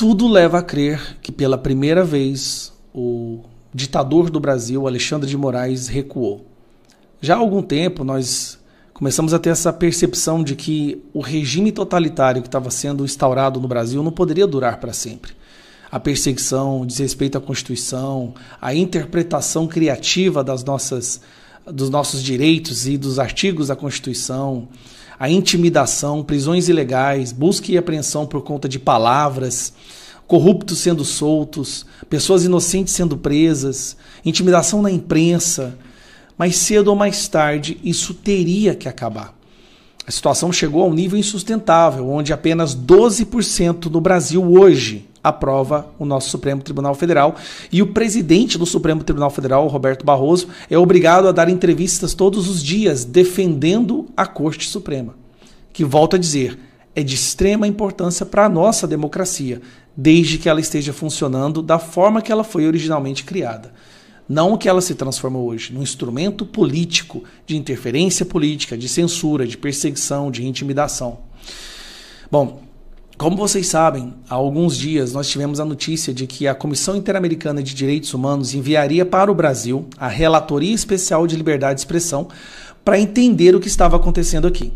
Tudo leva a crer que pela primeira vez o ditador do Brasil, Alexandre de Moraes, recuou. Já há algum tempo nós começamos a ter essa percepção de que o regime totalitário que estava sendo instaurado no Brasil não poderia durar para sempre. A perseguição, o desrespeito à Constituição, a interpretação criativa dos nossos direitos e dos artigos da Constituição, a intimidação, prisões ilegais, busca e apreensão por conta de palavras, corruptos sendo soltos, pessoas inocentes sendo presas, intimidação na imprensa. Mais cedo ou mais tarde, isso teria que acabar. A situação chegou a um nível insustentável, onde apenas 12% do Brasil hoje aprova o nosso Supremo Tribunal Federal, e o presidente do Supremo Tribunal Federal, Roberto Barroso, é obrigado a dar entrevistas todos os dias defendendo a Corte Suprema, que, volto a dizer, é de extrema importância para a nossa democracia, desde que ela esteja funcionando da forma que ela foi originalmente criada. Não que ela se transformou hoje num instrumento político, de interferência política, de censura, de perseguição, de intimidação. Bom, como vocês sabem, há alguns dias nós tivemos a notícia de que a Comissão Interamericana de Direitos Humanos enviaria para o Brasil a Relatoria Especial de Liberdade de Expressão para entender o que estava acontecendo aqui.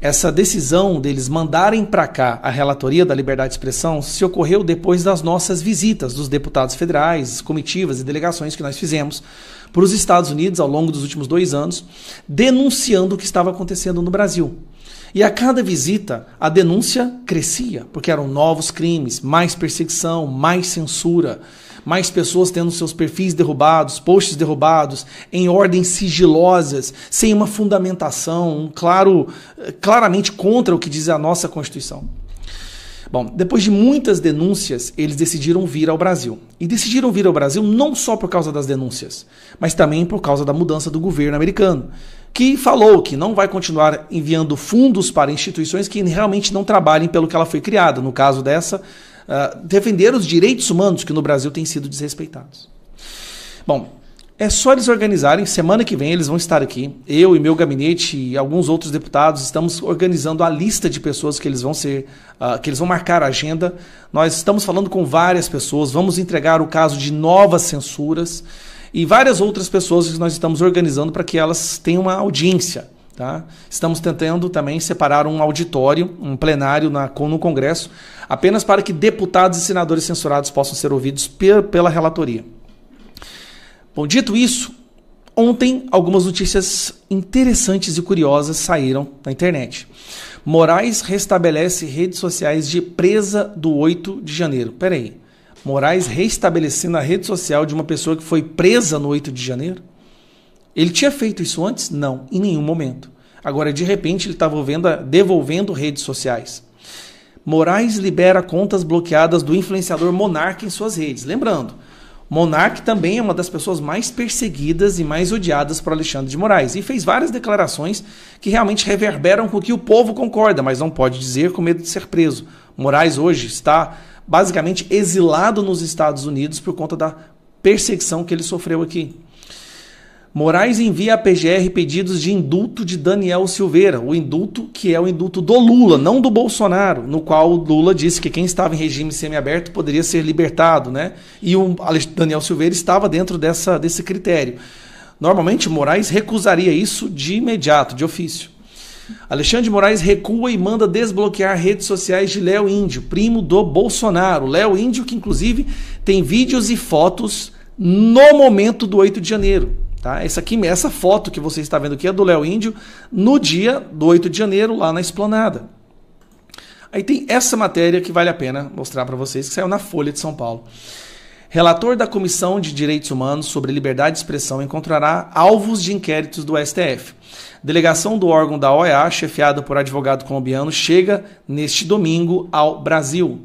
Essa decisão deles mandarem para cá a Relatoria da Liberdade de Expressão se ocorreu depois das nossas visitas dos deputados federais, comitivas e delegações que nós fizemos para os Estados Unidos ao longo dos últimos 2 anos, denunciando o que estava acontecendo no Brasil. E a cada visita, a denúncia crescia, porque eram novos crimes, mais perseguição, mais censura, mais pessoas tendo seus perfis derrubados, posts derrubados, em ordens sigilosas, sem uma fundamentação, claramente contra o que diz a nossa Constituição. Bom, depois de muitas denúncias, eles decidiram vir ao Brasil. E decidiram vir ao Brasil não só por causa das denúncias, mas também por causa da mudança do governo americano, que falou que não vai continuar enviando fundos para instituições que realmente não trabalhem pelo que ela foi criada. No caso dessa, defender os direitos humanos que no Brasil têm sido desrespeitados. Bom, é só eles organizarem. Semana que vem eles vão estar aqui. Eu e meu gabinete e alguns outros deputados estamos organizando a lista de pessoas que eles vão marcar a agenda. Nós estamos falando com várias pessoas, vamos entregar o caso de novas censuras e várias outras pessoas que nós estamos organizando para que elas tenham uma audiência. Tá? Estamos tentando também separar um auditório, um plenário no Congresso, apenas para que deputados e senadores censurados possam ser ouvidos pela relatoria. Bom, dito isso, ontem algumas notícias interessantes e curiosas saíram na internet. Moraes restabelece redes sociais de presa do 8 de janeiro. Peraí, Moraes restabelecendo a rede social de uma pessoa que foi presa no 8 de janeiro? Ele tinha feito isso antes? Não, em nenhum momento. Agora, de repente, ele estava devolvendo redes sociais. Moraes libera contas bloqueadas do influenciador Monark em suas redes. Lembrando, Monark também é uma das pessoas mais perseguidas e mais odiadas por Alexandre de Moraes. E fez várias declarações que realmente reverberam com o que o povo concorda, mas não pode dizer com medo de ser preso. Moraes hoje está basicamente exilado nos Estados Unidos por conta da perseguição que ele sofreu aqui. Moraes envia à PGR pedidos de indulto de Daniel Silveira, o indulto que é o indulto do Lula, não do Bolsonaro, no qual o Lula disse que quem estava em regime semiaberto poderia ser libertado, né? E o Daniel Silveira estava dentro desse critério. Normalmente, Moraes recusaria isso de imediato, de ofício. Alexandre de Moraes recua e manda desbloquear redes sociais de Léo Índio, primo do Bolsonaro. Léo Índio, que inclusive tem vídeos e fotos no momento do 8 de janeiro. Tá? Essa foto que você está vendo aqui é do Léo Índio no dia do 8 de janeiro, lá na Esplanada. Aí tem essa matéria que vale a pena mostrar para vocês, que saiu na Folha de São Paulo. Relator da Comissão de Direitos Humanos sobre Liberdade de Expressão encontrará alvos de inquéritos do STF. Delegação do órgão da OEA, chefiada por advogado colombiano, chega neste domingo ao Brasil.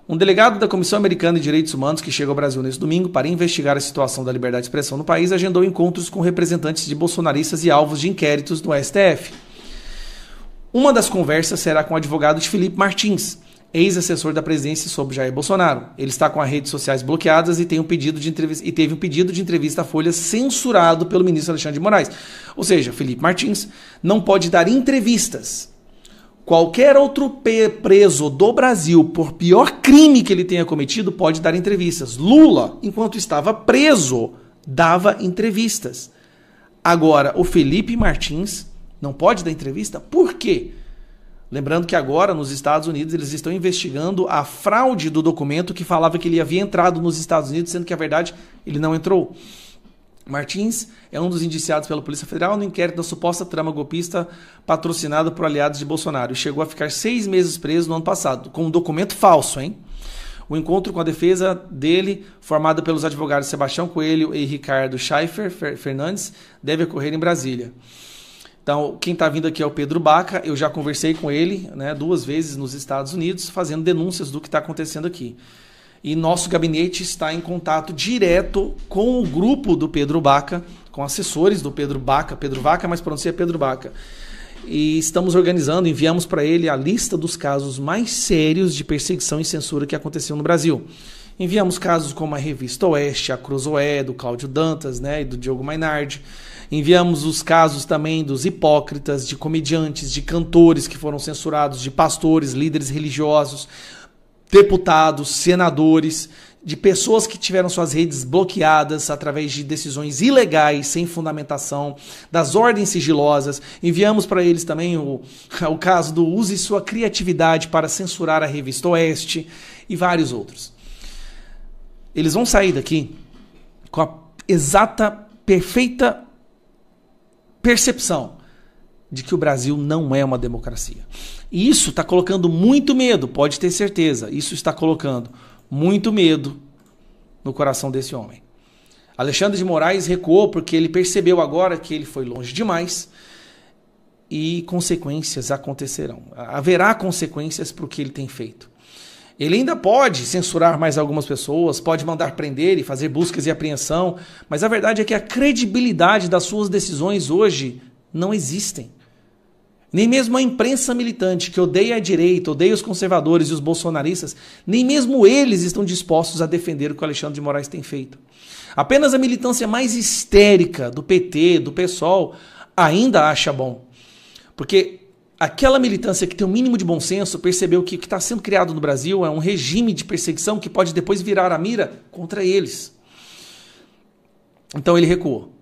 Um delegado da Comissão Americana de Direitos Humanos, que chega ao Brasil neste domingo para investigar a situação da liberdade de expressão no país, agendou encontros com representantes de bolsonaristas e alvos de inquéritos do STF. Uma das conversas será com o advogado de Felipe Martins, ex-assessor da presidência sobre Jair Bolsonaro. Ele está com as redes sociais bloqueadas e teve um pedido de entrevista à Folha censurado pelo ministro Alexandre de Moraes. Ou seja, Felipe Martins não pode dar entrevistas. Qualquer outro preso do Brasil, por pior crime que ele tenha cometido, pode dar entrevistas. Lula, enquanto estava preso, dava entrevistas. Agora, o Felipe Martins não pode dar entrevista? Por quê? Lembrando que agora, nos Estados Unidos, eles estão investigando a fraude do documento que falava que ele havia entrado nos Estados Unidos, sendo que, a verdade, ele não entrou. Martins é um dos indiciados pela Polícia Federal no inquérito da suposta trama golpista patrocinada por aliados de Bolsonaro e chegou a ficar 6 meses preso no ano passado, com um documento falso, hein? O encontro com a defesa dele, formada pelos advogados Sebastião Coelho e Ricardo Schaeffer Fernandes, deve ocorrer em Brasília. Então, quem está vindo aqui é o Pedro Baca. Eu já conversei com ele, né, 2 vezes nos Estados Unidos, fazendo denúncias do que está acontecendo aqui. E nosso gabinete está em contato direto com o grupo do Pedro Baca, com assessores do Pedro Vaca, mas pronuncia Pedro Baca. E estamos organizando, enviamos para ele a lista dos casos mais sérios de perseguição e censura que aconteceu no Brasil. Enviamos casos como a Revista Oeste, a Cruzoé, do Cláudio Dantas, né, e do Diogo Mainardi. Enviamos os casos também dos hipócritas, de comediantes, de cantores que foram censurados, de pastores, líderes religiosos, deputados, senadores, de pessoas que tiveram suas redes bloqueadas através de decisões ilegais, sem fundamentação, das ordens sigilosas. Enviamos para eles também o caso do use sua criatividade para censurar a Revista Oeste e vários outros. Eles vão sair daqui com a exata, perfeita percepção de que o Brasil não é uma democracia. E isso está colocando muito medo, pode ter certeza. Isso está colocando muito medo no coração desse homem. Alexandre de Moraes recuou porque ele percebeu agora que ele foi longe demais e consequências acontecerão. Haverá consequências para o que ele tem feito. Ele ainda pode censurar mais algumas pessoas, pode mandar prender e fazer buscas e apreensão, mas a verdade é que a credibilidade das suas decisões hoje não existem. Nem mesmo a imprensa militante, que odeia a direita, odeia os conservadores e os bolsonaristas, nem mesmo eles estão dispostos a defender o que o Alexandre de Moraes tem feito. Apenas a militância mais histérica do PT, do PSOL, ainda acha bom. Porque aquela militância que tem o mínimo de bom senso percebeu que o que está sendo criado no Brasil é um regime de perseguição que pode depois virar a mira contra eles. Então ele recuou.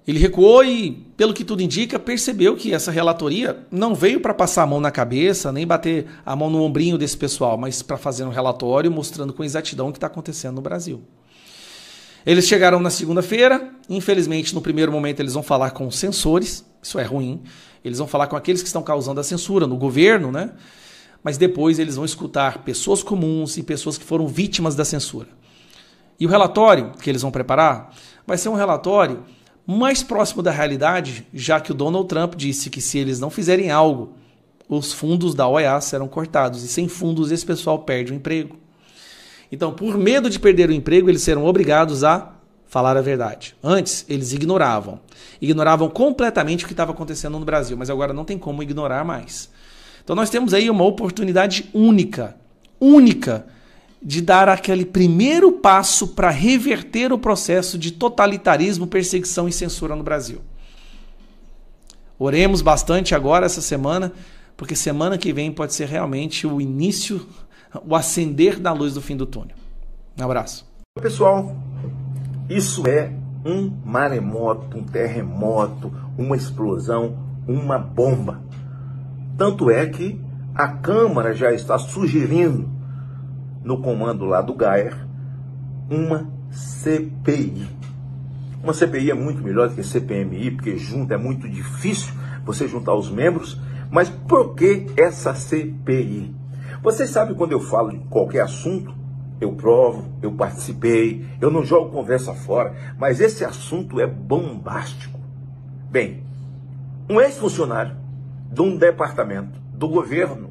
Ele recuou e, pelo que tudo indica, percebeu que essa relatoria não veio para passar a mão na cabeça, nem bater a mão no ombrinho desse pessoal, mas para fazer um relatório mostrando com exatidão o que está acontecendo no Brasil. Eles chegaram na segunda-feira, infelizmente no primeiro momento eles vão falar com os censores, isso é ruim, eles vão falar com aqueles que estão causando a censura no governo, né? Mas depois eles vão escutar pessoas comuns e pessoas que foram vítimas da censura. E o relatório que eles vão preparar vai ser um relatório mais próximo da realidade, já que o Donald Trump disse que se eles não fizerem algo, os fundos da OEA serão cortados, e sem fundos esse pessoal perde o emprego. Então, por medo de perder o emprego, eles serão obrigados a falar a verdade. Antes, eles ignoravam completamente o que estava acontecendo no Brasil, mas agora não tem como ignorar mais. Então nós temos aí uma oportunidade única, de dar aquele primeiro passo para reverter o processo de totalitarismo, perseguição e censura no Brasil. Oremos bastante agora essa semana, porque semana que vem pode ser realmente o início, o acender da luz do fim do túnel. Um abraço. Pessoal, isso é um maremoto, um terremoto, uma explosão, uma bomba. Tanto é que a Câmara já está sugerindo, no comando lá do Geyer, uma CPI. Uma CPI é muito melhor do que CPMI, porque junto é muito difícil você juntar os membros. Mas por que essa CPI? Vocês sabem, quando eu falo de qualquer assunto, eu provo, eu participei, eu não jogo conversa fora, mas esse assunto é bombástico. Bem, um ex-funcionário de um departamento do governo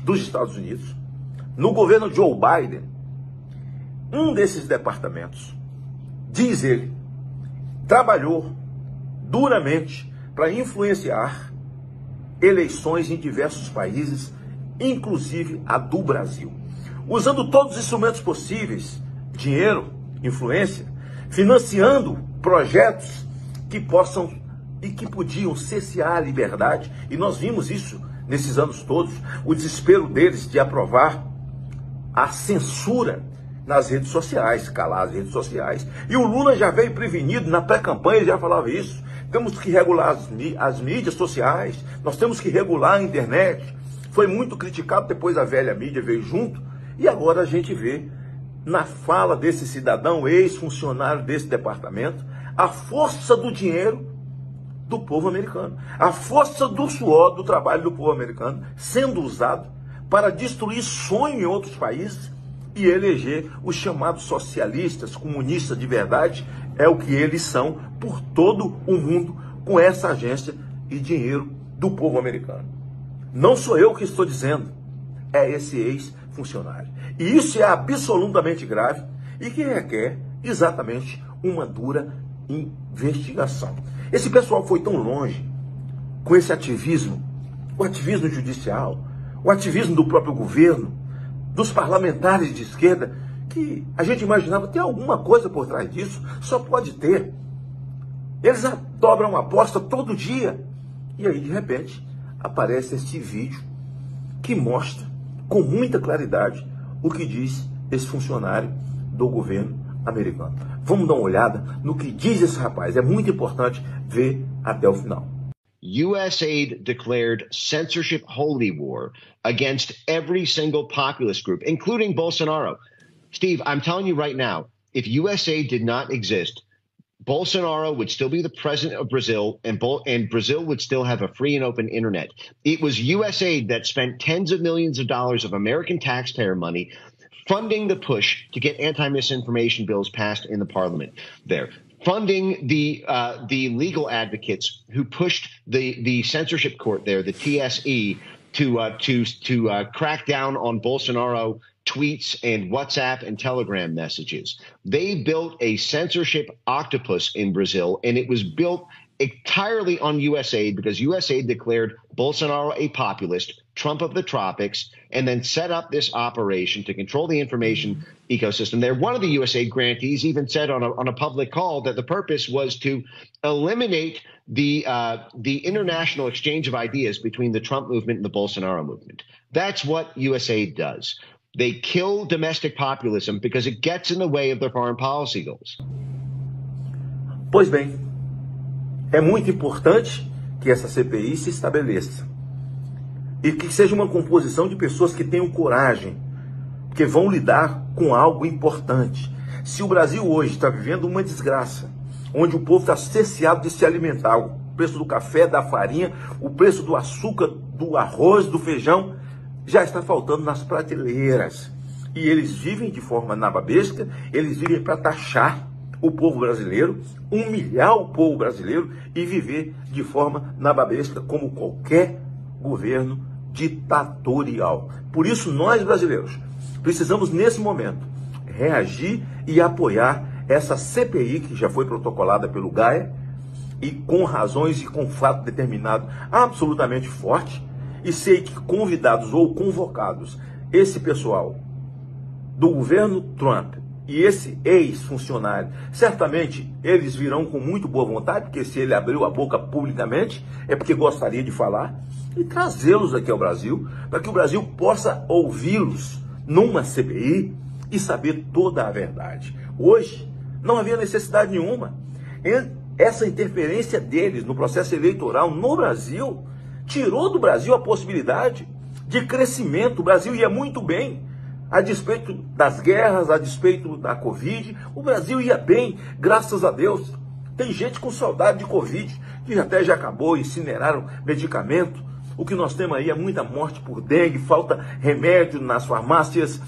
dos Estados Unidos, no governo Joe Biden, um desses departamentos, diz ele, trabalhou duramente para influenciar eleições em diversos países, inclusive a do Brasil, usando todos os instrumentos possíveis, dinheiro, influência, financiando projetos que possam e que podiam cessear a liberdade, e nós vimos isso nesses anos todos, o desespero deles de aprovar a censura nas redes sociais, calar as redes sociais. E o Lula já veio prevenido, na pré-campanha ele já falava isso. Temos que regular as mídias sociais, nós temos que regular a internet. Foi muito criticado, depois a velha mídia veio junto, e agora a gente vê, na fala desse cidadão, ex-funcionário desse departamento, a força do dinheiro do povo americano, a força do suor, do trabalho do povo americano, sendo usado para destruir sonho em outros países e eleger os chamados socialistas, comunistas de verdade, é o que eles são por todo o mundo, com essa agência e dinheiro do povo americano. Não sou eu que estou dizendo, é esse ex-funcionário. E isso é absolutamente grave e que requer exatamente uma dura investigação. Esse pessoal foi tão longe com esse ativismo, o ativismo judicial, o ativismo do próprio governo, dos parlamentares de esquerda, que a gente imaginava ter alguma coisa por trás disso, só pode ter. Eles dobram a aposta todo dia. E aí, de repente, aparece este vídeo que mostra com muita claridade o que diz esse funcionário do governo americano. Vamos dar uma olhada no que diz esse rapaz. É muito importante ver até o final. USAID declared censorship holy war against every single populist group, including Bolsonaro. Steve, I'm telling you right now, if USAID did not exist, Bolsonaro would still be the president of Brazil, and Brazil would still have a free and open internet. It was USAID that spent tens of millions of dollars of American taxpayer money funding the push to get anti-misinformation bills passed in the parliament there, funding the legal advocates who pushed the censorship court there, the TSE, to crack down on Bolsonaro tweets and WhatsApp and Telegram messages. They built a censorship octopus in Brazil, and it was built entirely on USAID because USAID declared Bolsonaro a populist, Trump of the tropics, and then set up this operation to control the information ecosystem there. One of the USAID grantees even said on a public call that the purpose was to eliminate the international exchange of ideas between the Trump movement and the Bolsonaro movement. That's what USAID does. They kill domestic populism because it gets in the way of their foreign policy goals. Pois bem, é muito importante que essa CPI se estabeleça e que seja uma composição de pessoas que tenham coragem, que vão lidar com algo importante. Se o Brasil hoje está vivendo uma desgraça, onde o povo está cerceado de se alimentar, o preço do café, da farinha, o preço do açúcar, do arroz, do feijão, já está faltando nas prateleiras. E eles vivem de forma nababesca, eles vivem para taxar o povo brasileiro, humilhar o povo brasileiro e viver de forma nababesca como qualquer governo ditatorial. Por isso, nós brasileiros precisamos, nesse momento, reagir e apoiar essa CPI que já foi protocolada pelo GAE e com razões e com fato determinado absolutamente forte. E sei que convidados ou convocados, esse pessoal do governo Trump e esse ex-funcionário, certamente eles virão com muito boa vontade, porque se ele abriu a boca publicamente, é porque gostaria de falar, e trazê-los aqui ao Brasil, para que o Brasil possa ouvi-los numa CPI e saber toda a verdade. Hoje, não havia necessidade nenhuma. Essa interferência deles no processo eleitoral no Brasil tirou do Brasil a possibilidade de crescimento. O Brasil ia muito bem, a despeito das guerras, a despeito da Covid, o Brasil ia bem, graças a Deus. Tem gente com saudade de Covid, que até já acabou, incineraram medicamento. O que nós temos aí é muita morte por dengue, falta remédio nas farmácias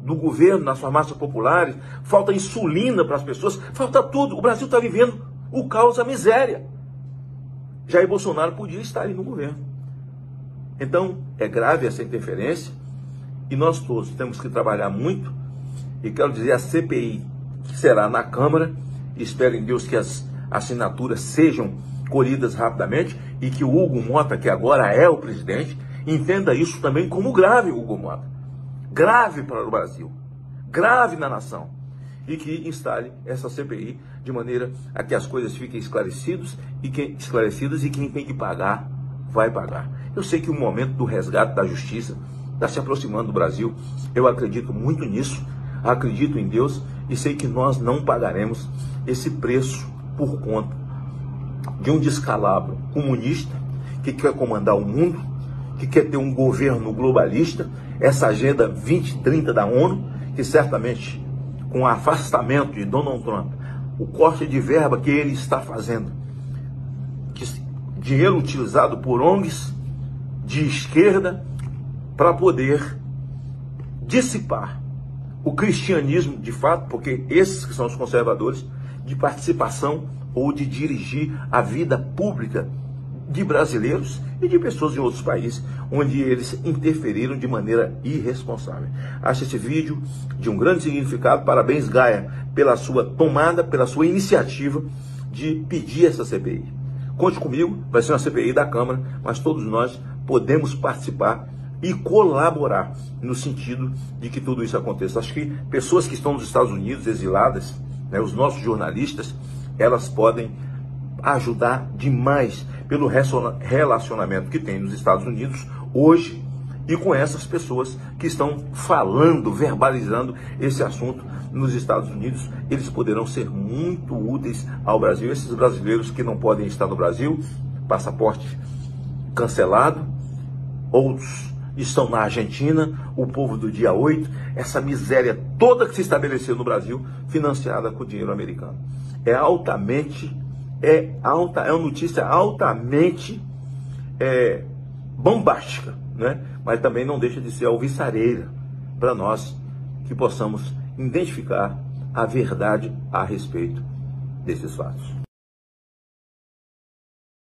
do governo, nas farmácias populares, falta insulina para as pessoas, falta tudo. O Brasil está vivendo o caos, a miséria. Jair Bolsonaro podia estar aí no governo. Então, é grave essa interferência e nós todos temos que trabalhar muito. E quero dizer, a CPI, que será na Câmara, espero em Deus que as assinaturas sejam colhidas rapidamente e que o Hugo Mota, que agora é o presidente, entenda isso também como grave, Hugo Mota. Grave para o Brasil, grave na nação. E que instale essa CPI de maneira a que as coisas fiquem esclarecidas e quem tem que pagar, vai pagar. Eu sei que o momento do resgate da justiça está se aproximando do Brasil. Eu acredito muito nisso, acredito em Deus e sei que nós não pagaremos esse preço por conta de um descalabro comunista que quer comandar o mundo, que quer ter um governo globalista, essa agenda 2030 da ONU, que certamente com o afastamento de Donald Trump, o corte de verba que ele está fazendo, dinheiro utilizado por ONGs de esquerda para poder dissipar o cristianismo de fato, porque esses que são os conservadores, de participação ou de dirigir a vida pública de brasileiros e de pessoas em outros países, onde eles interferiram de maneira irresponsável. Acho esse vídeo de um grande significado. Parabéns, Gaia, pela sua tomada, pela sua iniciativa de pedir essa CPI. Conte comigo, vai ser uma CPI da Câmara, mas todos nós podemos participar e colaborar no sentido de que tudo isso aconteça. Acho que pessoas que estão nos Estados Unidos, exiladas, né, os nossos jornalistas, elas podem ajudar demais pelo relacionamento que tem nos Estados Unidos hoje e com essas pessoas que estão falando, verbalizando esse assunto nos Estados Unidos. Eles poderão ser muito úteis ao Brasil. Esses brasileiros que não podem estar no Brasil, passaporte cancelado, outros estão na Argentina, o povo do dia 8, essa miséria toda que se estabeleceu no Brasil, financiada com dinheiro americano. É uma notícia altamente bombástica, né? Mas também não deixa de ser alvissareira para nós que possamos identificar a verdade a respeito desses fatos.